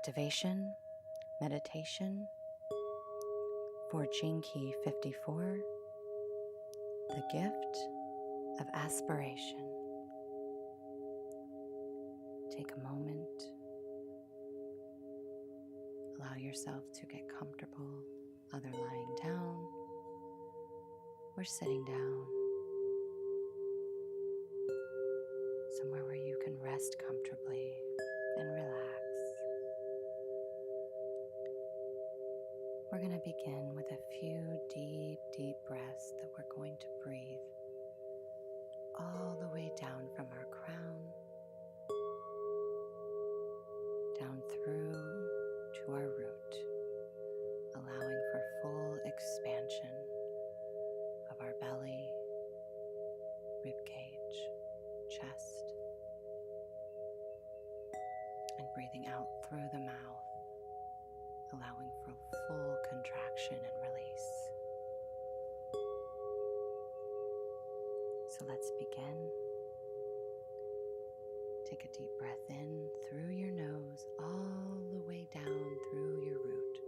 Activation, Meditation for Gene Key 54, the gift of aspiration. Take a moment, allow yourself to get comfortable, either lying down or sitting down, somewhere where you can rest comfortably and relax. We're going to begin with a few deep breaths that we're going to breathe all the way down from our crown, down through to our root, allowing for full expansion of our belly, ribcage, chest, and breathing out through the mouth, allowing for full contraction and release. So let's begin. Take a deep breath in through your nose, all the way down through your root.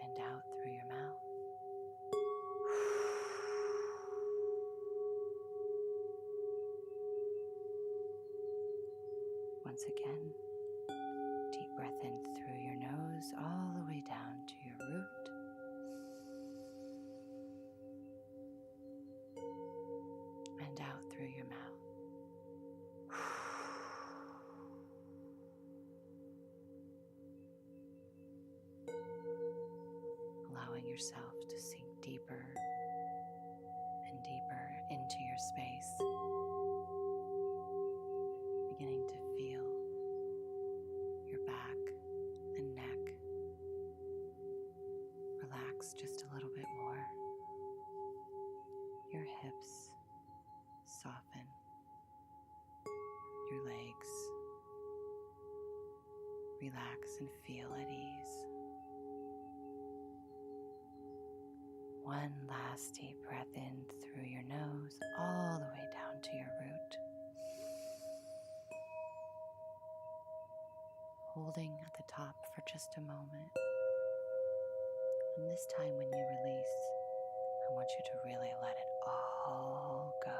And out through your mouth. Once again, deep breath in through your nose, all the way down to your root. And out through your mouth. Allowing yourself to sink deeper and deeper into your space. Beginning to feel your back and neck relax just a little bit more. Your hips soften. Your legs relax and feel at ease. One last deep breath in through your nose, all the way down to your root. Holding at the top for just a moment. And this time when you release, I want you to really let it all go.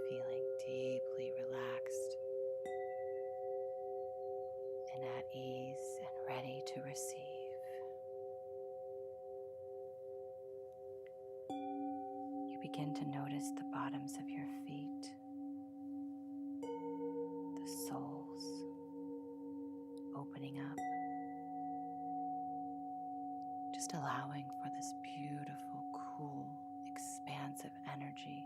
Feeling deeply relaxed and at ease and ready to receive. Begin to notice the bottoms of your feet, the soles opening up, just allowing for this beautiful, cool, expansive energy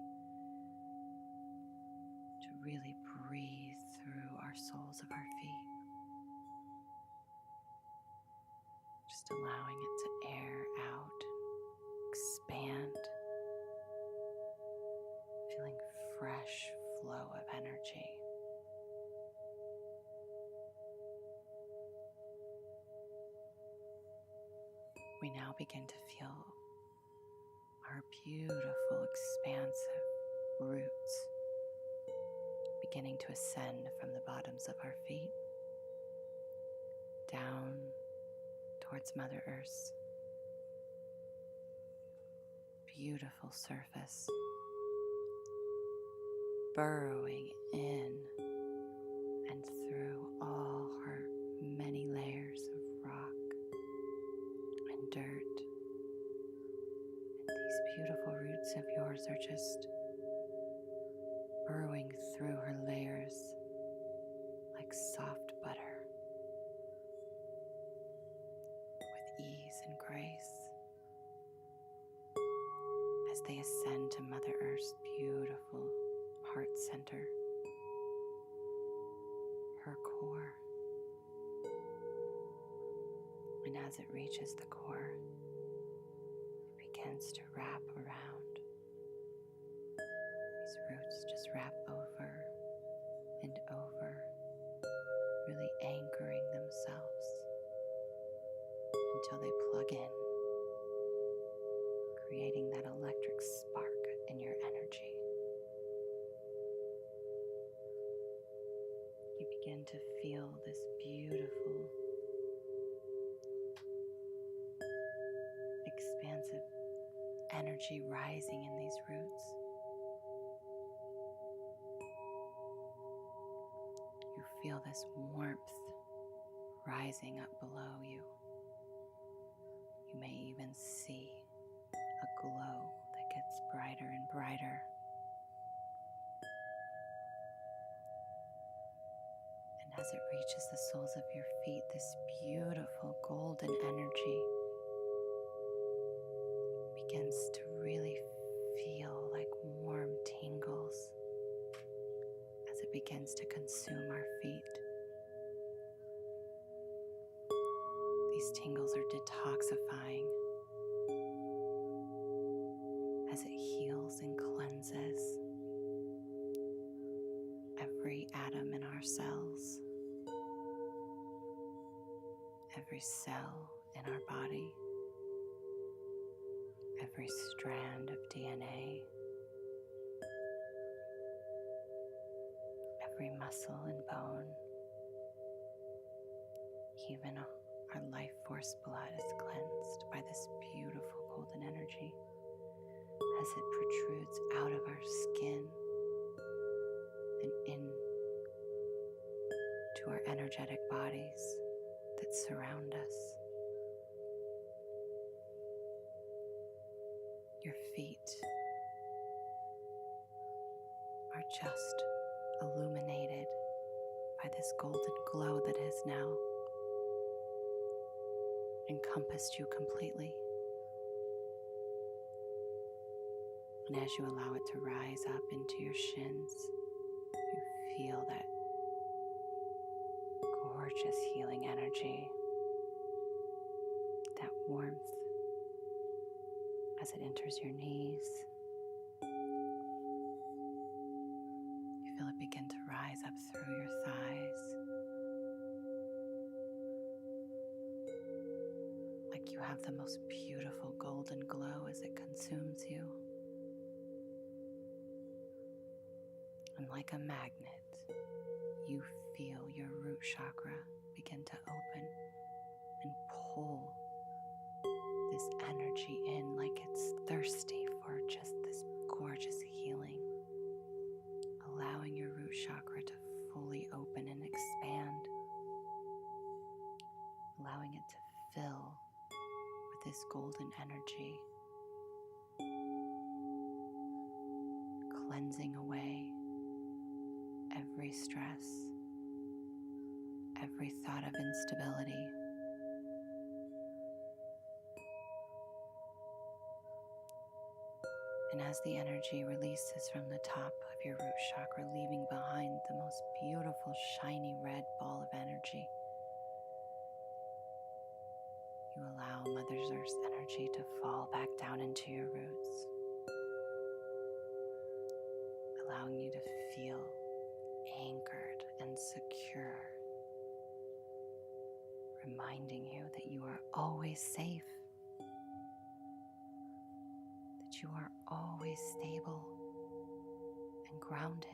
to really breathe through our soles of our feet, just allowing it to air out, expand. Feeling fresh flow of energy. We now begin to feel our beautiful, expansive roots beginning to ascend from the bottoms of our feet down towards Mother Earth's beautiful surface, burrowing in and through all her many layers of rock and dirt. And these beautiful roots of yours are just burrowing through her layers like soft butter with ease and grace as they ascend to Mother Earth's beautiful heart center, her core. And as it reaches the core, it begins to wrap around. These roots just wrap over and over, really anchoring themselves until they plug in, creating that electric spark in your energy. You begin to feel this beautiful, expansive energy rising in these roots. You feel this warmth rising up below you. You may even see a glow that gets brighter and brighter. And as it reaches the soles of your feet, this beautiful golden energy begins to really feel like warm tingles as it begins to consume our feet. These tingles are detoxifying as it heals and cleanses every atom in our cells, every cell in our body, every strand of DNA, every muscle and bone, even our life force blood is cleansed by this beautiful golden energy as it protrudes out of our skin and in to our energetic bodies that surround us. Your feet are just illuminated by this golden glow that has now encompassed you completely. And as you allow it to rise up into your shins, you feel that gorgeous healing energy, that warmth as it enters your knees. You feel it begin to rise up through your thighs, like you have the most beautiful golden glow as it consumes you. And like a magnet, you feel your root chakra begin to open and pull this energy in like it's thirsty for just this gorgeous healing, allowing your root chakra to fully open and expand, allowing it to fill with this golden energy, cleansing away every stress, every thought of instability. And as the energy releases from the top of your root chakra, leaving behind the most beautiful shiny red ball of energy, you allow Mother Earth's energy to fall back down into your roots, allowing you to feel anchored and secure, reminding you that you are always safe, that you are always stable and grounded.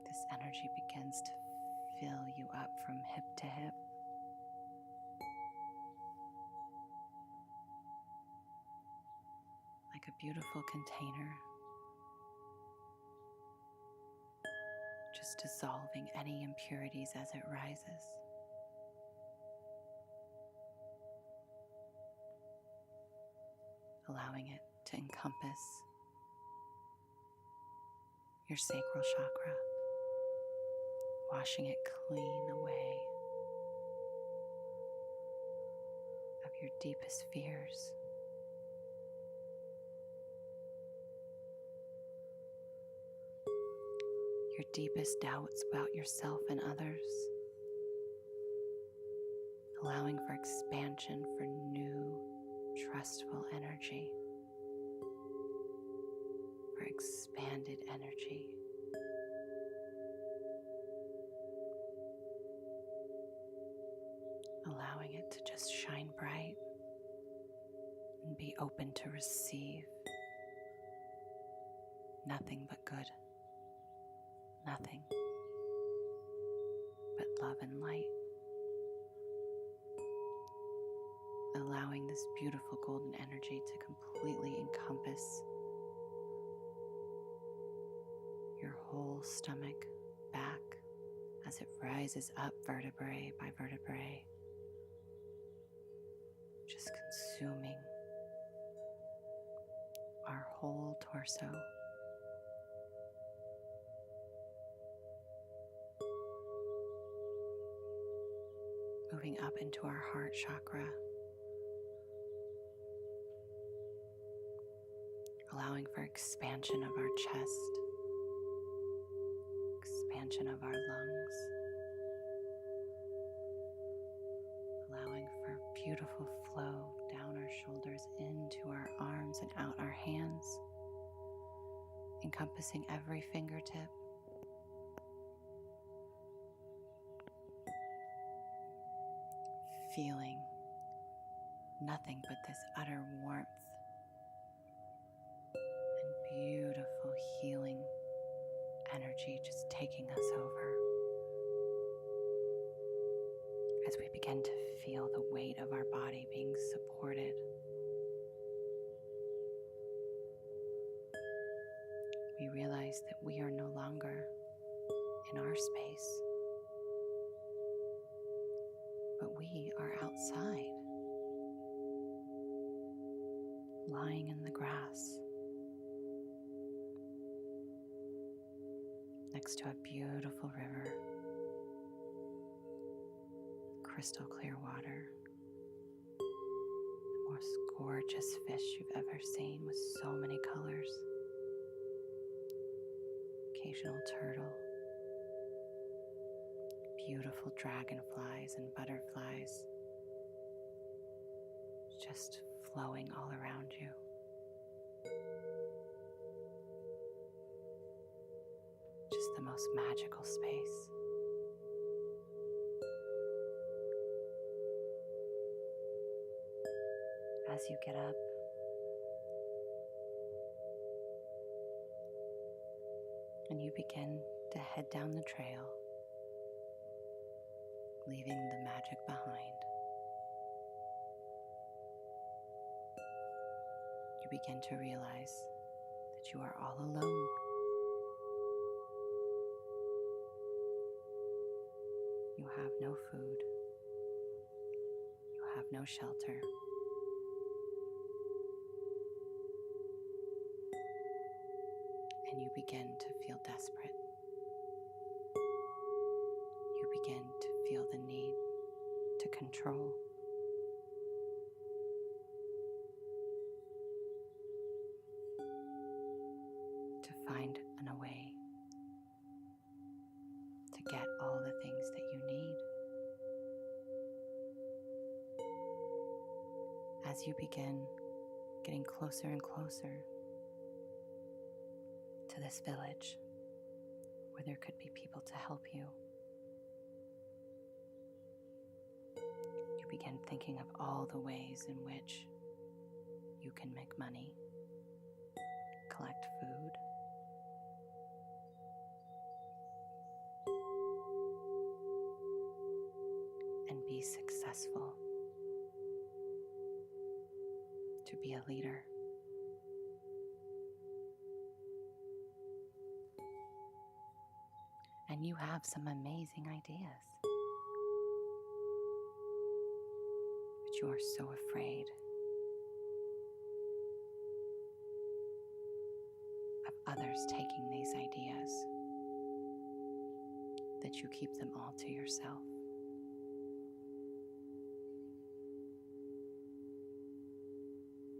This energy begins to fill you up from hip to hip, like a beautiful container, just dissolving any impurities as it rises. Allowing it to encompass your sacral chakra, washing it clean away of your deepest fears, your deepest doubts about yourself and others, allowing for expansion, for new, trustful energy, for expanded energy. allowing it to just shine bright and be open to receive nothing but good, nothing but love and light. Allowing this beautiful golden energy to completely encompass your whole stomach, back, as it rises up vertebrae by vertebrae, just consuming our whole torso. Moving up into our heart chakra, allowing for expansion of our chest, expansion of our lungs, allowing for beautiful flow down our shoulders into our arms and out our hands, encompassing every fingertip. Feeling nothing but this utter warmth and beautiful healing energy just taking us over as we begin to feel the weight of our body being supported. We realize that we are no longer in our space, but we are outside, lying in the grass, next to a beautiful river, crystal clear water, the most gorgeous fish you've ever seen with so many colors, occasional turtle, beautiful dragonflies and butterflies just flowing all around you. Just the most magical space. As you get up, and you begin to head down the trail, leaving the magic behind, you begin to realize that you are all alone. You have no food. You have no shelter. And you begin to feel desperate. You begin to feel the need to control. To find a way to get all the things that you need. As you begin getting closer and closer to this village where there could be people to help you, you begin thinking of all the ways in which you can make money, collect food, and be successful, to be a leader. And you have some amazing ideas, but you are so afraid of others taking these ideas that you keep them all to yourself.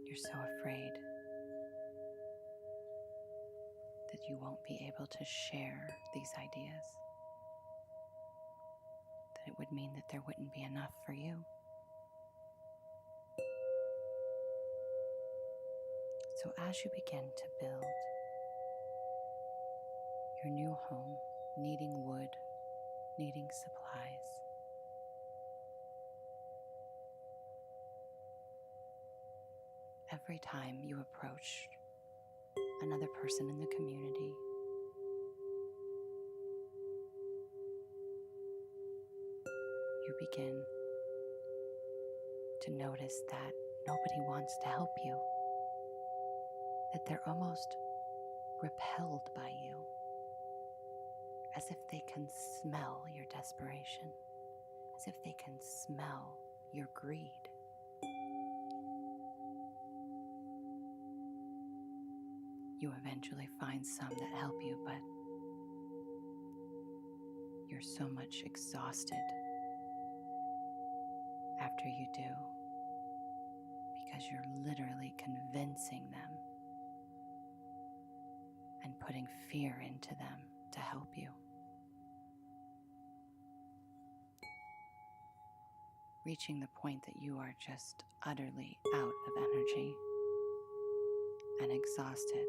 You're so afraid that you won't be able to share these ideas, that it would mean that there wouldn't be enough for you. So as you begin to build your new home, needing wood, needing supplies, every time you approach another person in the community, you begin to notice that nobody wants to help you, that they're almost repelled by you, as if they can smell your desperation, as if they can smell your greed. You eventually find some that help you, but you're so much exhausted after you do, because you're literally convincing them and putting fear into them to help you. Reaching the point that you are just utterly out of energy and exhausted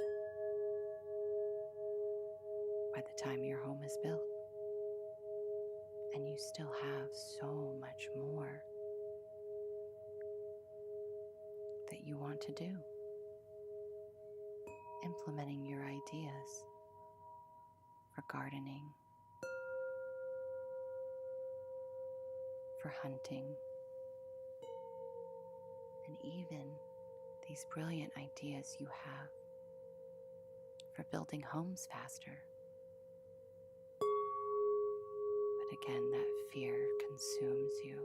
by the time your home is built, and you still have so much more that you want to do. Implementing your ideas for gardening, for hunting, and even these brilliant ideas you have for building homes faster. But again, that fear consumes you.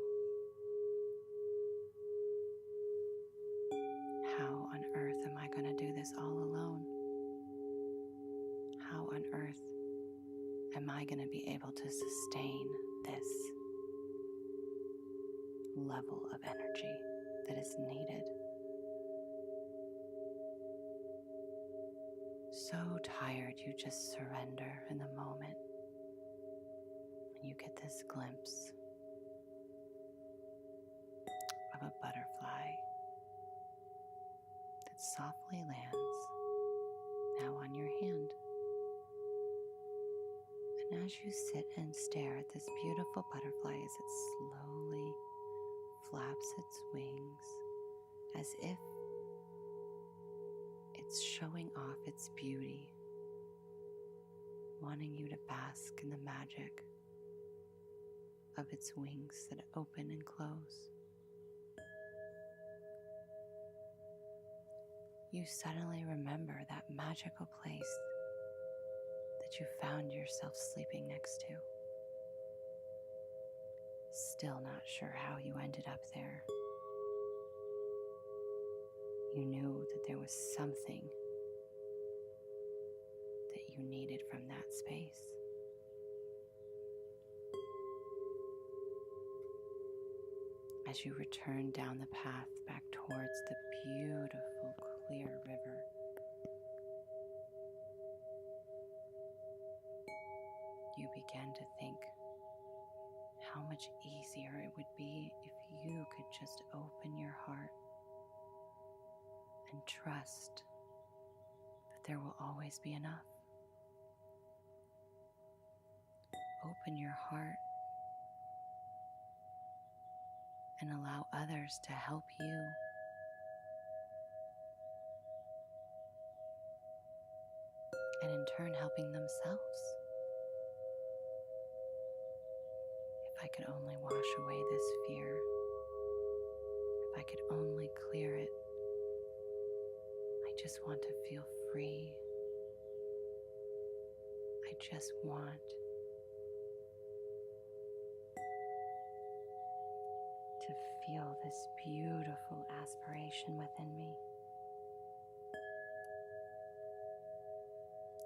How on earth am I going to do this all alone? How on earth am I going to be able to sustain this level of energy that is needed? So tired, you just surrender in the moment, and you get this glimpse of a butterfly that softly lands now on your hand. And as you sit and stare at this beautiful butterfly as it slowly flaps its wings, as if it's showing off its beauty, wanting you to bask in the magic of its wings that open and close, you suddenly remember that magical place that you found yourself sleeping next to. Still not sure how you ended up there. You knew that there was something that you needed from that space. As you return down the path back towards the beautiful, clear river, you begin to think how much easier it would be if you could just open your heart and trust that there will always be enough. Open your heart and allow others to help you. And in turn, helping themselves. If I could only wash away this fear, if I could only clear it, I just want to feel free. I just want to feel this beautiful aspiration within me.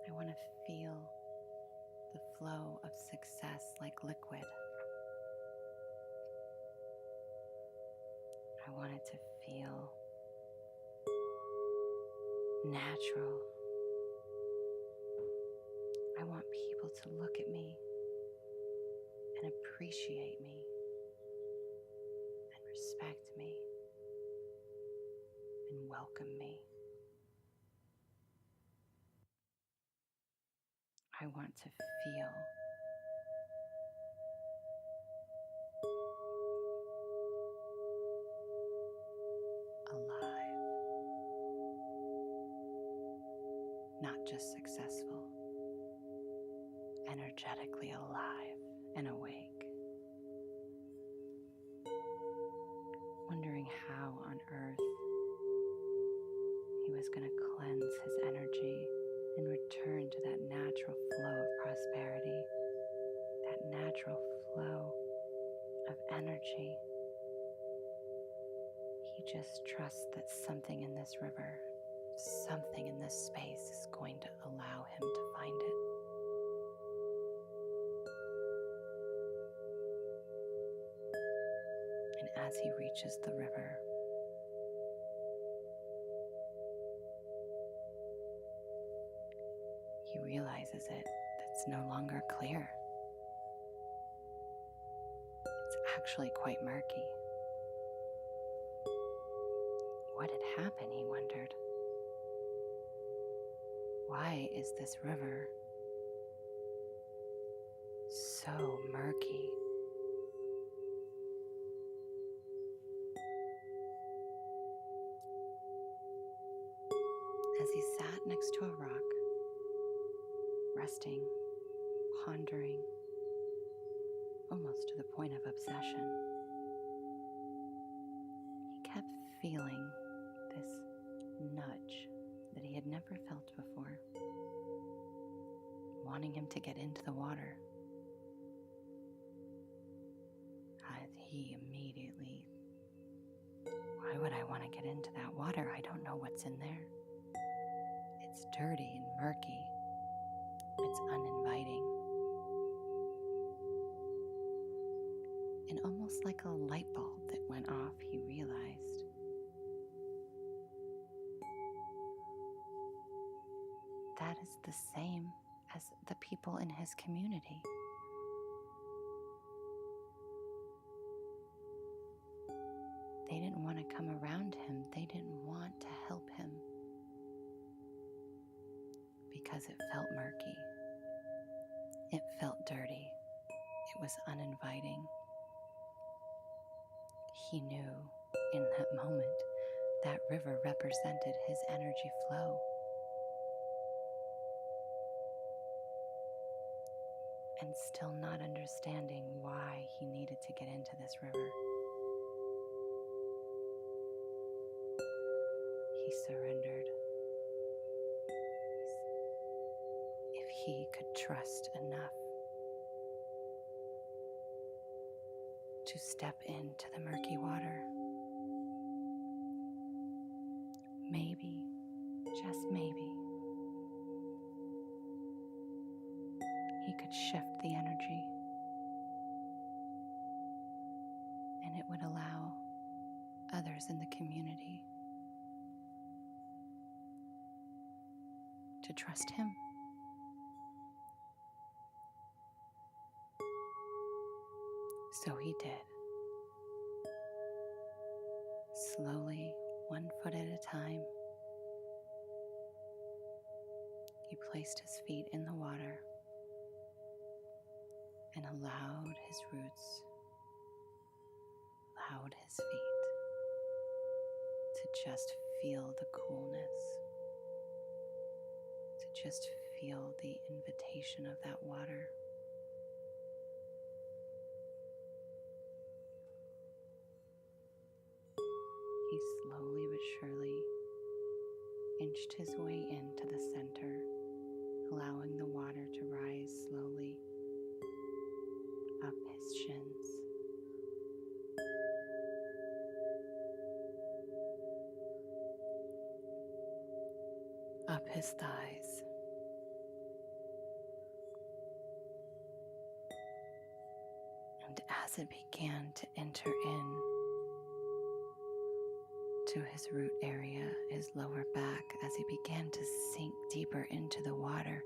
I want to feel the flow of success like liquid. I want it to feel natural. I want people to look at me and appreciate me and respect me and welcome me. I want to feel alive. just successful, energetically alive and awake, wondering how on earth he was going to cleanse his energy and return to that natural flow of prosperity, that natural flow of energy. He just trusts that something in this river, something in this space is going to allow him to find it. And as he reaches the river, he realizes it's no longer clear. It's actually quite murky. What had happened, he wondered. Why is this river so murky? As he sat next to a rock, resting, pondering, almost to the point of obsession, he kept feeling this nudge that he had never felt before, wanting him to get into the water. He immediately, why would I want to get into that water? I don't know what's in there. It's dirty and murky. It's uninviting. And almost like a light bulb that went off, he realized that is the same as the people in his community. They didn't want to come around him. They didn't want to help him because it felt murky. It felt dirty. It was uninviting. He knew in that moment that river represented his energy flow. And still not understanding why he needed to get into this river, he surrendered. If he could trust enough to step into the murky water, maybe, just maybe, he could shift the energy, and it would allow others in the community to trust him. So he did. Slowly, 1 foot at a time, he placed his feet in the water and allowed his roots, allowed his feet to just feel the coolness, to just feel the invitation of that water. He slowly but surely inched his way into the center, allowing the water to rise slowly up his shins, up his thighs, and as it began to enter in to his root area, his lower back, as he began to sink deeper into the water,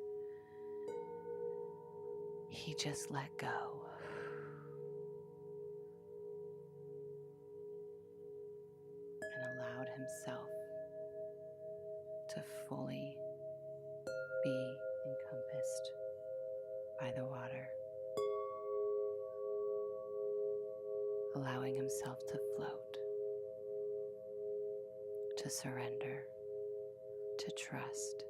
he just let go. And allowed himself to fully be encompassed by the water, allowing himself to float, to surrender, to trust,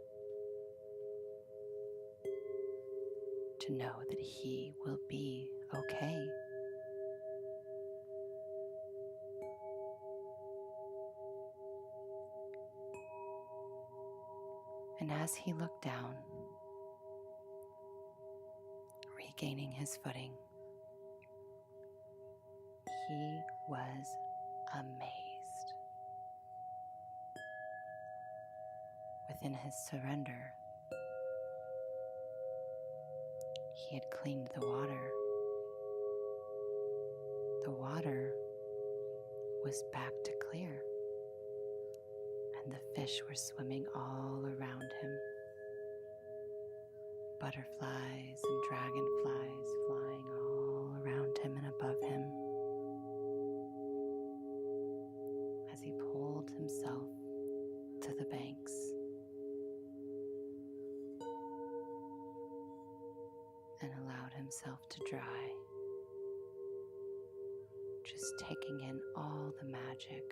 to know that he will be okay. And as he looked down, regaining his footing, he was amazed. Within his surrender, he had cleaned the water. The water was back to clear, and the fish were swimming all around him. Butterflies and dragonflies flying all around him and above him as he pulled himself to the banks. And allowed himself to dry, just taking in all the magic.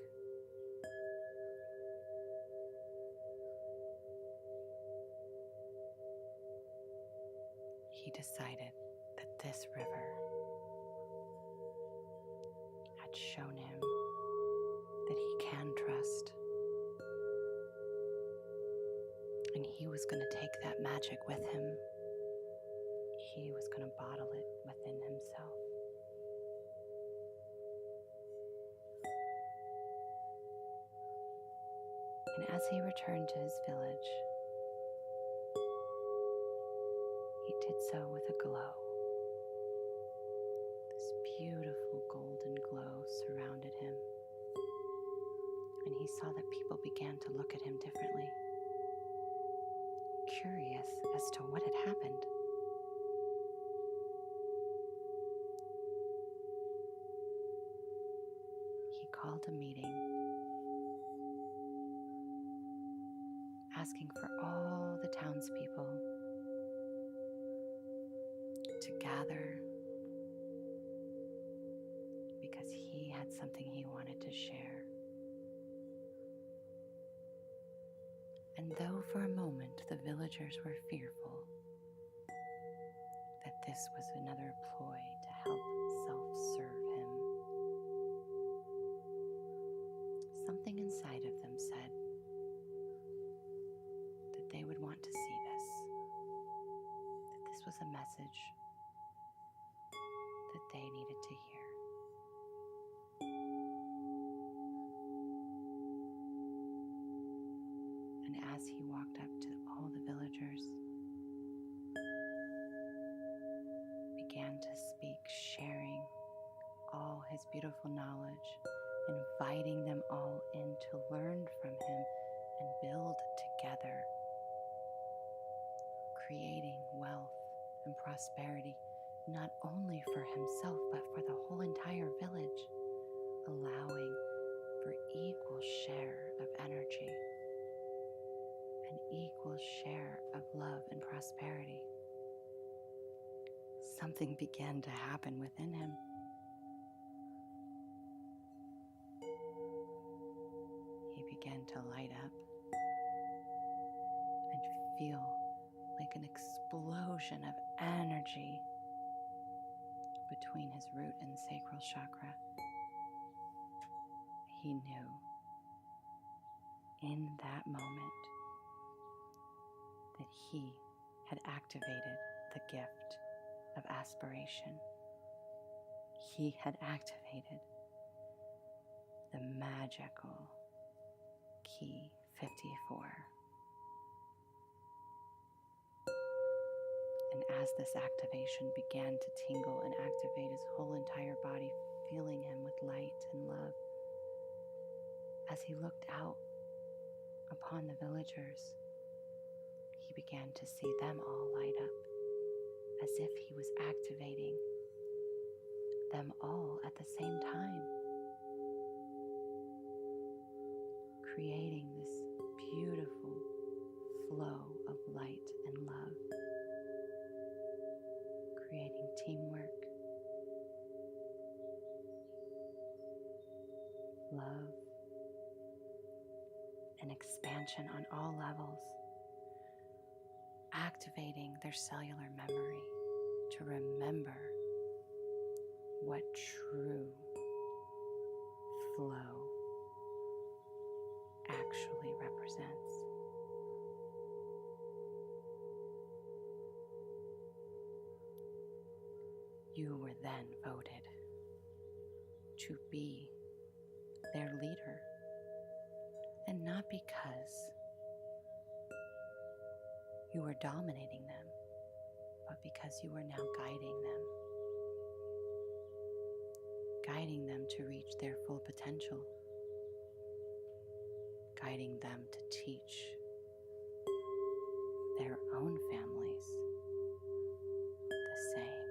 He decided that this river had shown him that he can trust, and he was going to take that magic with him. He was going to bottle it within himself. And as he returned to his village, he did so with a glow. This beautiful golden glow surrounded him, and he saw that people began to look at him differently, curious as to what had happened. He called a meeting, asking for all the townspeople to gather because he had something he wanted to share. And though for a moment the villagers were fearful that this was another ploy to help self-serve him, something inside of them said that they would want to see this, that this was a message that they needed to hear. And as he walked up to all the villagers, began to speak, sharing all his beautiful knowledge, inviting them all in to learn from him and build together, creating wealth and prosperity, not only for himself, but for the whole entire village, allowing for equal share of energy, an equal share of love and prosperity. Something began to happen within him. He began to light up and feel like an explosion of energy between his root and sacral chakra. He knew in that moment that he had activated the gift of aspiration. He had activated the magical key 54. And as this activation began to tingle and activate his whole entire body, filling him with light and love, as he looked out upon the villagers, he began to see them all light up, as if he was activating them all at the same time, creating this beautiful flow of light and love, creating teamwork, love, and expansion on all levels, activating their cellular memory, to remember what true flow actually represents. You were then voted to be their leader, and not because you were dominating them, but because you are now guiding them to reach their full potential, guiding them to teach their own families the same.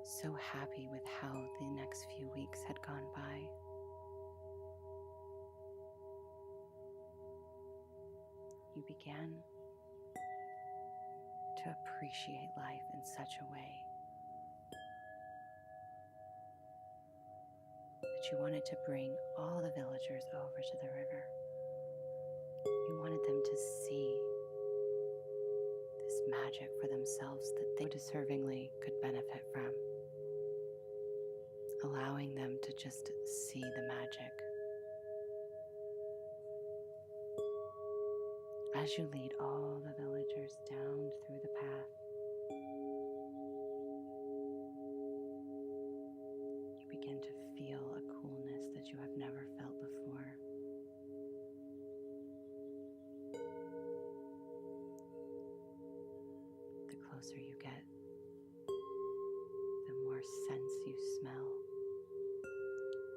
So happy with how the next few weeks had gone by. You began to appreciate life in such a way that you wanted to bring all the villagers over to the river. You wanted them to see this magic for themselves that they deservingly could benefit from, allowing them to just see the magic. As you lead all the villagers down through the path, you begin to feel a coolness that you have never felt before. The closer you get, the more scents you smell,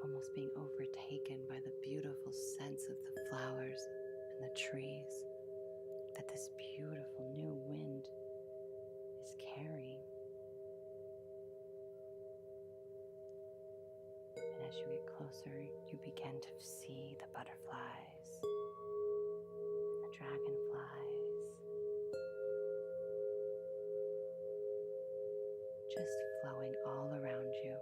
almost being overtaken by the beautiful scents of the flowers and the trees that this beautiful new wind is carrying. And as you get closer, you begin to see the butterflies and the dragonflies just flowing all around you.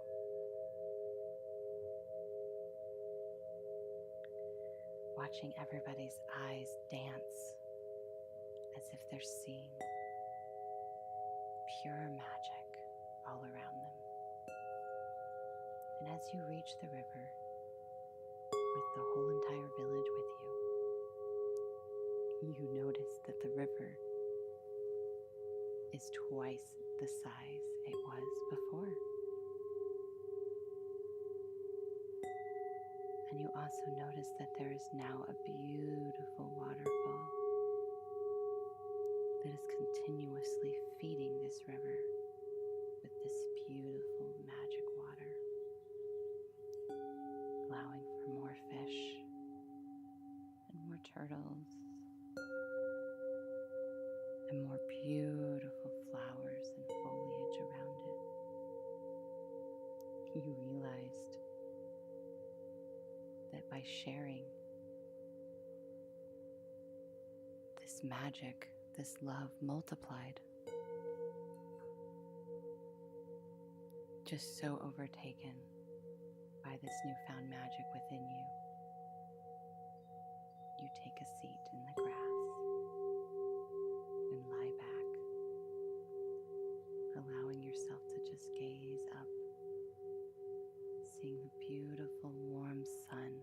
Watching everybody's eyes dance as if they're seeing pure magic all around them. And as you reach the river with the whole entire village with you, you notice that the river is twice the size it was before. And you also notice that there is now a beautiful waterfall that is continuously feeding this river with this beautiful magic water, allowing for more fish and more turtles and more beautiful flowers and foliage around it. You realized that by sharing this magic, this love multiplied, just so overtaken by this newfound magic within you, you take a seat in the grass and lie back, allowing yourself to just gaze up, seeing the beautiful warm sun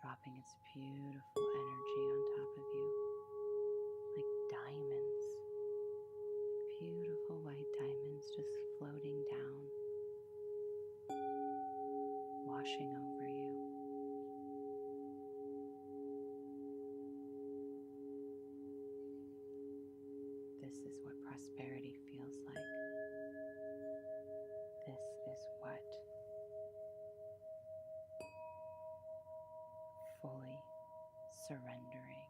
dropping its beautiful energy on top of you, like diamonds, like beautiful white diamonds just floating down, washing over you. This is what prosperity feels like. This is what fully surrendering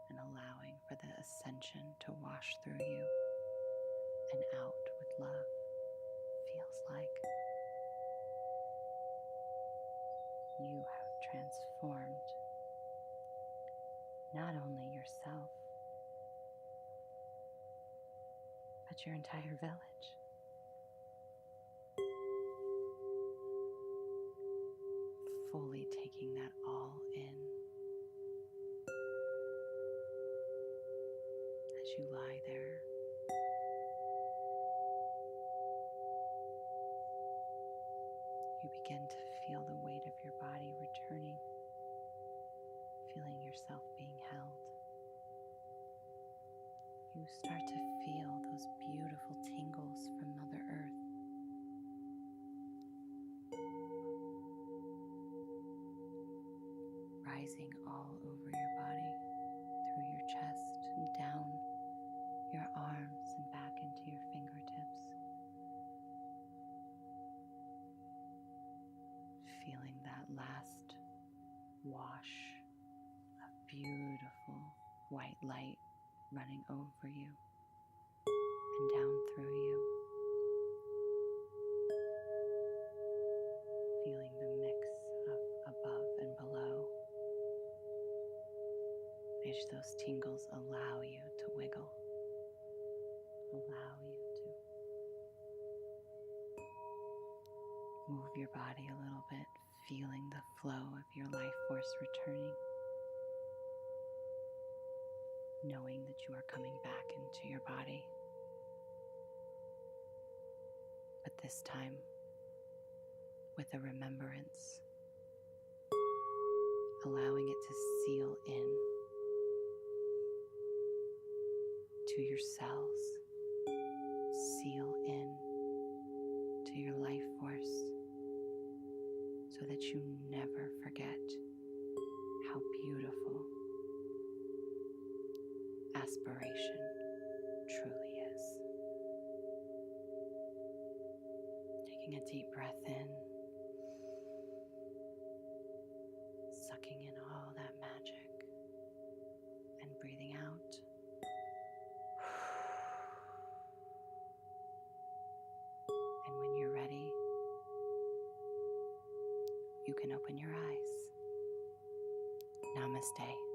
and allowing for the ascension to wash through you and out with love feels like. You have transformed not only yourself, but your entire village. fully taking that all in as you lie there. You begin to feel the weight of your body returning, feeling yourself being held. You start to feel those beautiful tingles from Mother Earth. Rising all over your body, through your chest and down your arms and back into your fingertips. Feeling that last wash of beautiful white light running over you and down through you. Feeling the mix of above and below as those tingles allow you to wiggle, allow you to move your body a little bit, feeling the flow of your life force returning, knowing that you are coming back into your body. But this time with a remembrance, allowing it to seal in to your cells, seal in to your life force, so that you never forget how beautiful aspiration truly is. Taking a deep breath in, sucking in all that magic, and breathing out. And when you're ready, you can open your eyes. Namaste.